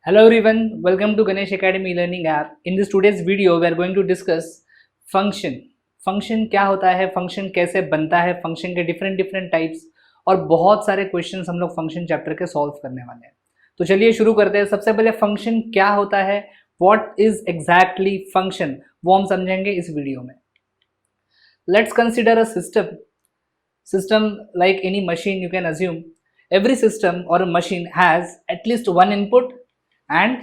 Hello everyone, welcome to Ganesh Academy Learning App. In this today's video, we are going to discuss function. Function क्या होता है, function कैसे बनता है, function के डिफरेंट टाइप्स और बहुत सारे क्वेश्चंस हम लोग फंक्शन चैप्टर के सॉल्व करने वाले हैं। तो चलिए शुरू करते हैं। सबसे पहले फंक्शन क्या होता है, व्हाट इज एग्जैक्टली फंक्शन, वो हम समझेंगे इस वीडियो में। Let's consider a system like any machine. You can assume every system or a machine has at least one input and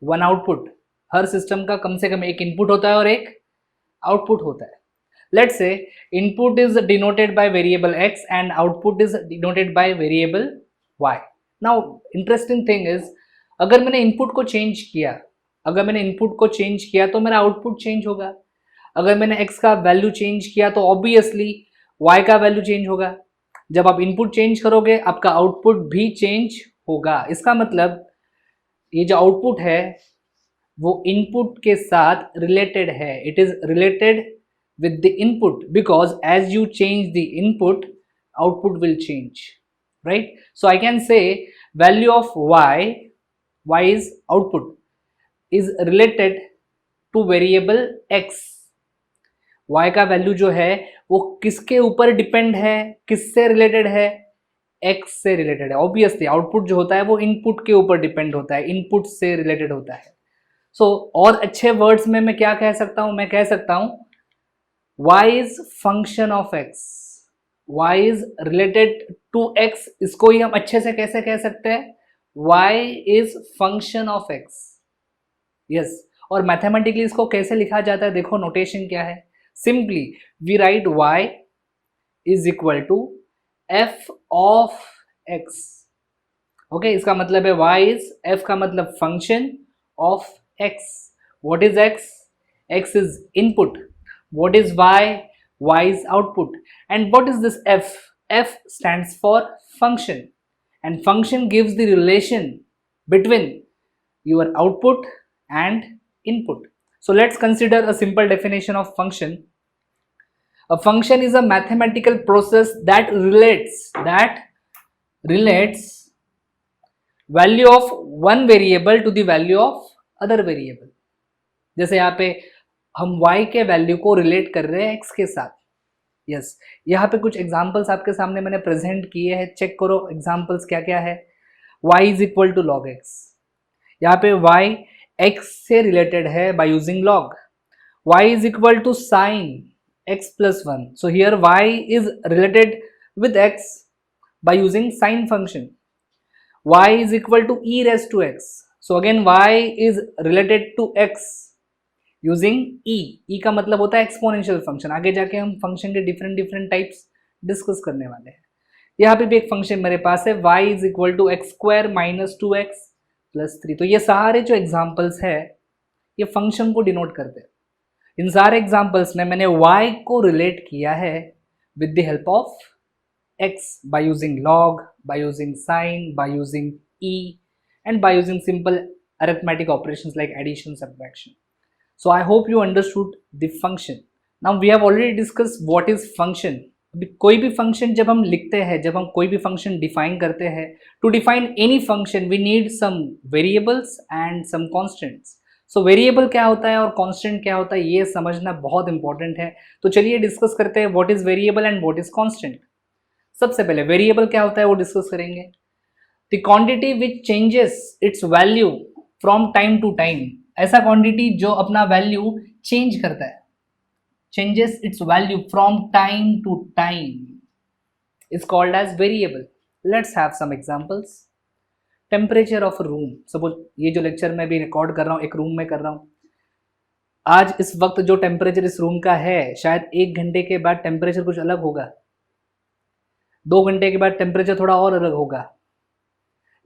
one output. Her system का कम से कम एक इनपुट होता है और एक आउटपुट होता है। Let's say input is denoted by variable x and output is denoted by variable y. Now interesting thing is, अगर मैंने इनपुट को चेंज किया तो मेरा आउटपुट चेंज होगा। अगर मैंने x का वैल्यू चेंज किया तो ऑब्वियसली y का वैल्यू चेंज होगा। जब आप इनपुट चेंज करोगे आपका आउटपुट भी चेंज होगा। इसका मतलब ये जो आउटपुट है वो इनपुट के साथ रिलेटेड है। It is related with the input because as you change the input, output will change, right? So I can say value of y is output, is related to variable x. y का value जो है वो किसके ऊपर depend है, किससे related है, x से रिलेटेड है। ऑब्वियसली आउटपुट जो होता है वो इनपुट के ऊपर डिपेंड होता है, इनपुट से रिलेटेड होता है। और अच्छे वर्ड्स में मैं क्या कह सकता हूं, मैं कह सकता हूं y is function of x, y is related to x। इसको ही हम अच्छे से कैसे कह सकते हैं, y is function of x। Yes, और मैथमेटिकली इसको कैसे लिखा जाता है, देखो नोटेशन क्या है। Simply we write y is equal to f of x। Okay, इसका मतलब है y इज, f का मतलब function of x। What is x? x is input. What is y? Y is output. And what is this f? F stands for function, and function gives the relation between your output and input. So let's consider a simple definition of function. A function is a mathematical process that relates value of one variable to the value of other variable. जैसे यहाँ पे हम y के value को relate कर रहे हैं x के साथ। यस, यहाँ पे कुछ एग्जांपल्स आपके सामने मैंने प्रेजेंट किए हैं, चेक करो एग्जांपल्स क्या क्या है। y is equal to log x, यहाँ पे y x से रिलेटेड है by using log। y is equal to sine x plus 1, so here y is related with x by using sine function. y is equal to e raise to x, so again y is related to x using e का मतलब होता है exponential function. आगे जाके हम function के different types discuss करने वाले हैं। यहाँ पे भी एक फंक्शन मेरे पास है y is equal to x square minus 2x plus 3। तो ये सारे जो एग्जाम्पल्स है ये फंक्शन को डिनोट करते हैं। इन सारे एग्जाम्पल्स में मैंने y को रिलेट किया है with the help of x by using log, by using sine, by using e and by using simple arithmetic operations like addition, subtraction. So I hope you understood the function. Now we have already discussed what is function. कोई भी function जब हम लिखते हैं, जब हम कोई भी फंक्शन डिफाइन करते हैं, to define any function we need some variables and some constants. So variable क्या होता है और कांस्टेंट क्या होता है ये समझना बहुत इंपॉर्टेंट है। तो चलिए डिस्कस करते हैं what is variable and what is constant. सबसे पहले वेरिएबल क्या होता है वो डिस्कस करेंगे। The quantity which changes its value from time to time, ऐसा क्वांटिटी जो अपना वैल्यू चेंज करता है, changes its value from time to time, is called as variable. Let's have some examples. Temperature of room, suppose ये जो lecture मैं भी record कर रहा हूँ एक रूम में कर रहा हूँ। आज इस वक्त जो टेम्परेचर इस रूम का है, शायद 1 घंटे के बाद टेम्परेचर कुछ अलग होगा, 2 घंटे के बाद टेम्परेचर थोड़ा और अलग होगा।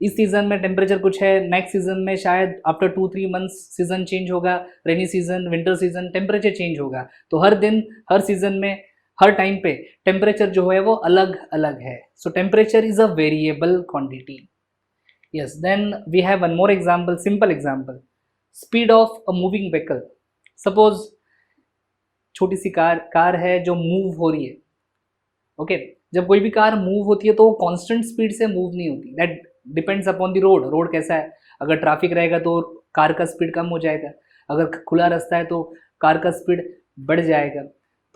इस सीजन में टेम्परेचर कुछ है, नेक्स्ट सीजन में शायद आफ्टर 2-3 मंथ्स सीजन चेंज होगा, rainy season, winter season, temperature change होगा। तो हर दिन, हर सीजन में, हर टाइम पे टेम्परेचर जो है वो अलग अलग है। So temperature is a variable quantity. Yes, then we have one more example, simple example, speed of a moving vehicle. Suppose छोटी सी कार है जो मूव हो रही है। ओके, जब कोई भी कार मूव होती है तो वो कांस्टेंट स्पीड से मूव नहीं होती, that depends upon the road. Road कैसा है, अगर ट्रैफिक रहेगा तो कार का स्पीड कम हो जाएगा, अगर खुला रास्ता है तो कार का स्पीड बढ़ जाएगा।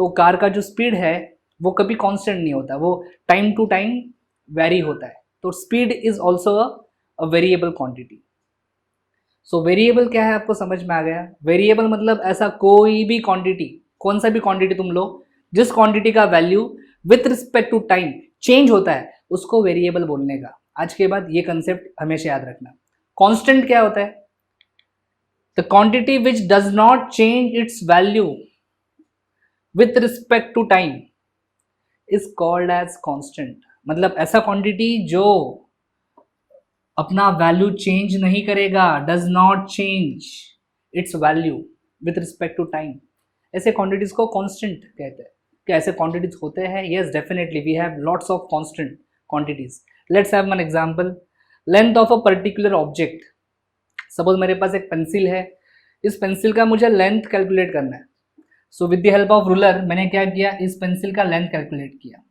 तो कार का जो स्पीड है वो कभी कांस्टेंट नहीं होता, वो टाइम टू टाइम वेरी होता है। तो speed is also a variable quantity. So variable क्या है आपको समझ में आ गया। वेरिएबल मतलब ऐसा कोई भी क्वांटिटी, कौन सा भी क्वांटिटी तुम लो, जिस क्वांटिटी का value with respect to time change होता है उसको वेरिएबल बोलने का। आज के बाद ये कंसेप्ट हमेशा याद रखना। कांस्टेंट क्या होता है? The quantity which does not change its value with respect to time is called as constant. मतलब ऐसा क्वांटिटी जो अपना वैल्यू चेंज नहीं करेगा, does not change its value with respect to time, ऐसे क्वांटिटीज को कांस्टेंट कहते हैं। क्या ऐसे क्वांटिटीज होते हैं? Yes definitely, we have lots of constant quantities. Let's have one example. Length of a particular object. Suppose मेरे पास एक पेंसिल है, इस पेंसिल का मुझे लेंथ कैलकुलेट करना है। So with the help of ruler मैंने क्या किया, इस पेंसिल का लेंथ कैलकुलेट किया।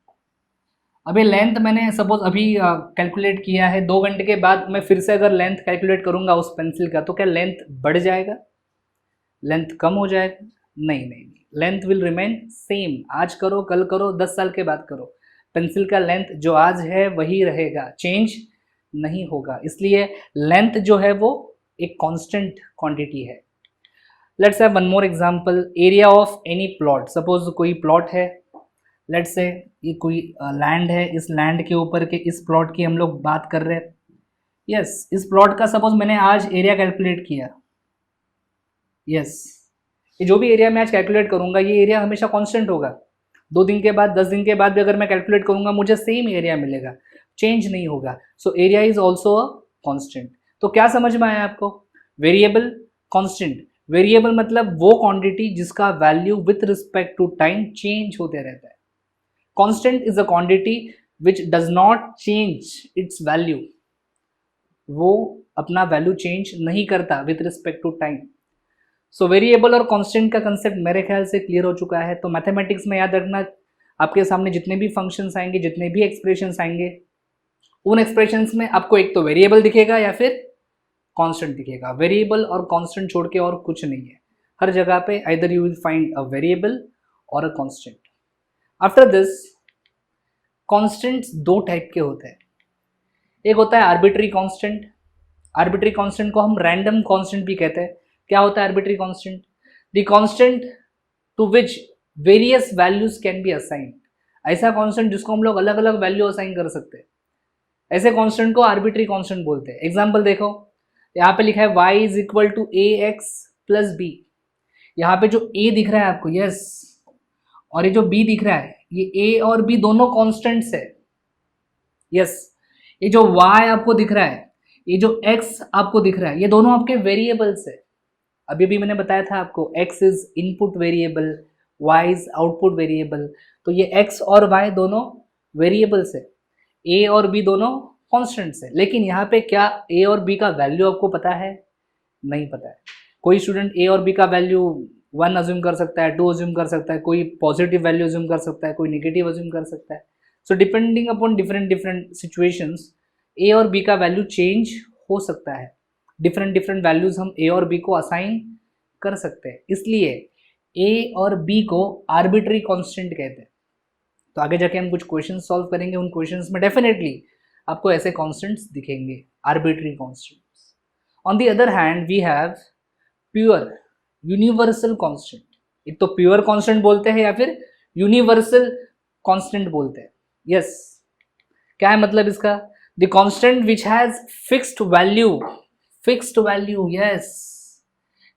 अभी लेंथ मैंने सपोज अभी कैलकुलेट किया है, 2 घंटे के बाद मैं फिर से अगर लेंथ कैलकुलेट करूंगा उस पेंसिल का, तो क्या लेंथ बढ़ जाएगा, लेंथ कम हो जाएगा? नहीं नहीं, लेंथ विल रिमेन सेम। आज करो, कल करो, 10 साल के बाद करो, पेंसिल का लेंथ जो आज है वही रहेगा, चेंज नहीं होगा। इसलिए लेंथ जो है वो एक कांस्टेंट क्वांटिटी है। Let's have one more example. Area of any plot. Suppose कोई प्लॉट है, लेट्स से ये कोई लैंड है, इस लैंड के ऊपर के इस प्लॉट की हम लोग बात कर रहे हैं। यस, इस प्लॉट का सपोज मैंने आज एरिया कैलकुलेट किया। यस, ये जो भी एरिया मैं आज कैलकुलेट करूंगा ये एरिया हमेशा कांस्टेंट होगा। 2 दिन के बाद, 10 दिन के बाद भी अगर मैं कैलकुलेट करूंगा मुझे सेम एरिया मिलेगा, चेंज नहीं होगा। So area is also a constant. तो क्या समझ में आया आपको? Variable, constant. वेरिएबल मतलब वो क्वांटिटी जिसका value with respect to time change होते रहता है। Constant is a quantity which does not change its value, वो अपना वैल्यू चेंज नहीं करता with respect to time. So variable और कांस्टेंट का कंसेप्ट मेरे ख्याल से क्लियर हो चुका है। तो मैथमेटिक्स में याद रखना, आपके सामने जितने भी फंक्शंस आएंगे, जितने भी एक्सप्रेशंस आएंगे, उन एक्सप्रेशंस में आपको एक तो वेरिएबल दिखेगा या फिर कांस्टेंट दिखेगा। वेरिएबल और कांस्टेंट छोड़ के और कुछ नहीं है। हर जगह पे either you will find a variable और a constant. After this, constants 2 type के होते हैं। एक होता है आर्बिट्री कांस्टेंट। आर्बिट्री कांस्टेंट को हम रैंडम कांस्टेंट भी कहते हैं। क्या होता है arbitrary constant? The constant to which various values can be assigned. ऐसा कांस्टेंट जिसको हम लोग अलग अलग वैल्यू असाइन कर सकते हैं, ऐसे कांस्टेंट को आर्बिट्री कांस्टेंट बोलते हैं। एग्जांपल देखो, यहाँ पे लिखा है y is equal to a x plus b. यहाँ पे जो a दिख रहा है आपको, यस, और ये जो b दिख रहा है, ये a और b दोनों कांस्टेंट्स है। यस, ये जो y आपको दिख रहा है, ये जो x आपको दिख रहा है, ये दोनों आपके वेरिएबल्स है। अभी भी मैंने बताया था आपको, x is input variable, y is output variable. तो ये x और y दोनों वेरिएबल्स है, a और b दोनों कॉन्स्टेंट्स है। लेकिन यहाँ पे क्या a और b का वैल्यू आपको पता है? नहीं पता है। कोई स्टूडेंट a और b का वैल्यू 1 अज्यूम कर सकता है, 2 अज्यूम कर सकता है, कोई पॉजिटिव वैल्यू अज्यूम कर सकता है, कोई नेगेटिव अज्यूम कर सकता है। So depending upon different different situations a और b का वैल्यू चेंज हो सकता है। डिफरेंट डिफरेंट वैल्यूज हम a और b को असाइन कर सकते हैं, इसलिए a और b को आर्बिट्री कांस्टेंट कहते हैं। तो आगे जाके हम कुछ क्वेश्चन सॉल्व करेंगे, उन क्वेश्चंस में डेफिनेटली आपको ऐसे कांस्टेंट्स दिखेंगे, arbitrary constants. On the other hand we have pure universal constant. एक तो प्योर कांस्टेंट बोलते हैं या फिर यूनिवर्सल कांस्टेंट बोलते हैं। यस, क्या है मतलब इसका? The constant which has fixed value, fixed value, yes,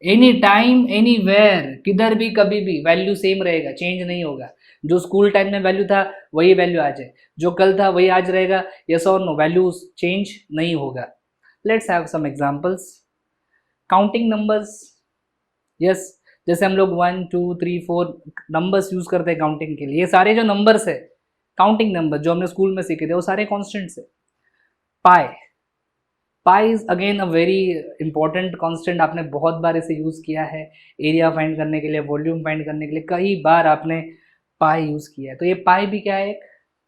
any time anywhere, किधर भी कभी भी वैल्यू सेम रहेगा, चेंज नहीं होगा। जो स्कूल टाइम में वैल्यू था वही वैल्यू आज है, जो कल था वही आज रहेगा। यस और नो, वैल्यू चेंज नहीं होगा। Let's have some examples. Counting numbers. Yes, जैसे हम लोग 1 2 3 4 नंबर्स यूज करते हैं काउंटिंग के लिए, ये सारे जो नंबर्स है काउंटिंग नंबर जो हमने स्कूल में सीखे थे वो सारे कॉन्स्टेंट्स है। Pi, pi is again a very important constant. आपने बहुत बार इसे यूज किया है एरिया फाइंड करने के लिए, वॉल्यूम फाइंड करने के लिए, कई बार आपने पाई यूज किया है। तो ये पाई भी क्या है? एक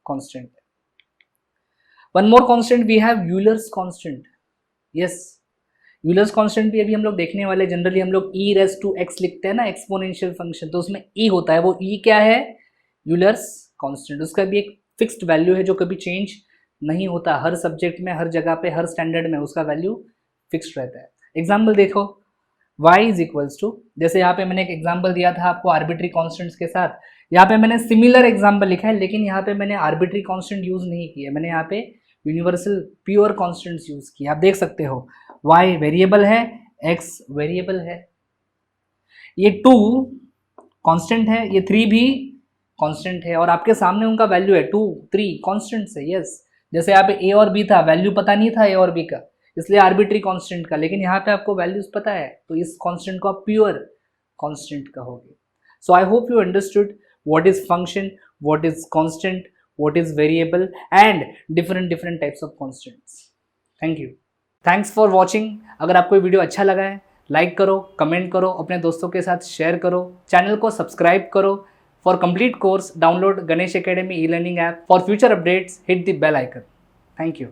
कांस्टेंट है। One more constant we have Euler's constant. Yes, Euler's constant भी अभी हम लोग देखने वाले, जनरली हम लोग e रेज टू x लिखते हैं ना एक्सपोनेंशियल फंक्शन, तो उसमें e होता है, वो e क्या है, यूलर्स कांस्टेंट। उसका भी एक फिक्स्ड वैल्यू है जो कभी चेंज नहीं होता, हर सब्जेक्ट में, हर जगह पे, हर स्टैंडर्ड में उसका वैल्यू फिक्स्ड रहता है। एग्जाम्पल देखो, y इज इक्वल्स टू, जैसे यहाँ पे मैंने एक एग्जाम्पल दिया था आपको आर्बिट्री कॉन्स्टेंट्स के साथ, यहाँ पे मैंने सिमिलर एग्जाम्पल लिखा है, लेकिन यहाँ पे मैंने आर्बिट्री कॉन्स्टेंट यूज नहीं किया, मैंने यहाँ पे यूनिवर्सल प्योर कॉन्स्टेंट्स यूज किया। आप देख सकते हो y वेरिएबल है, x वेरिएबल है, ये 2 कांस्टेंट है, ये 3 भी कांस्टेंट है, और आपके सामने उनका वैल्यू है 2 3 कांस्टेंट्स है। यस, जैसे यहाँ पे a और b था, वैल्यू पता नहीं था a और b का, इसलिए आर्बिट्री कांस्टेंट का, लेकिन यहाँ पे आपको वैल्यूज पता है, तो इस कांस्टेंट को आप प्योर कांस्टेंट कहोगे। So I hope you understood what is function, what is constant, what is variable and different types of constants. Thank you, thanks for watching. अगर आपको ये वीडियो अच्छा लगा है, लाइक करो, कमेंट करो, अपने दोस्तों के साथ शेयर करो, चैनल को सब्सक्राइब करो। For complete course download Ganesh academy e learning app. For future updates hit the bell icon. Thank you.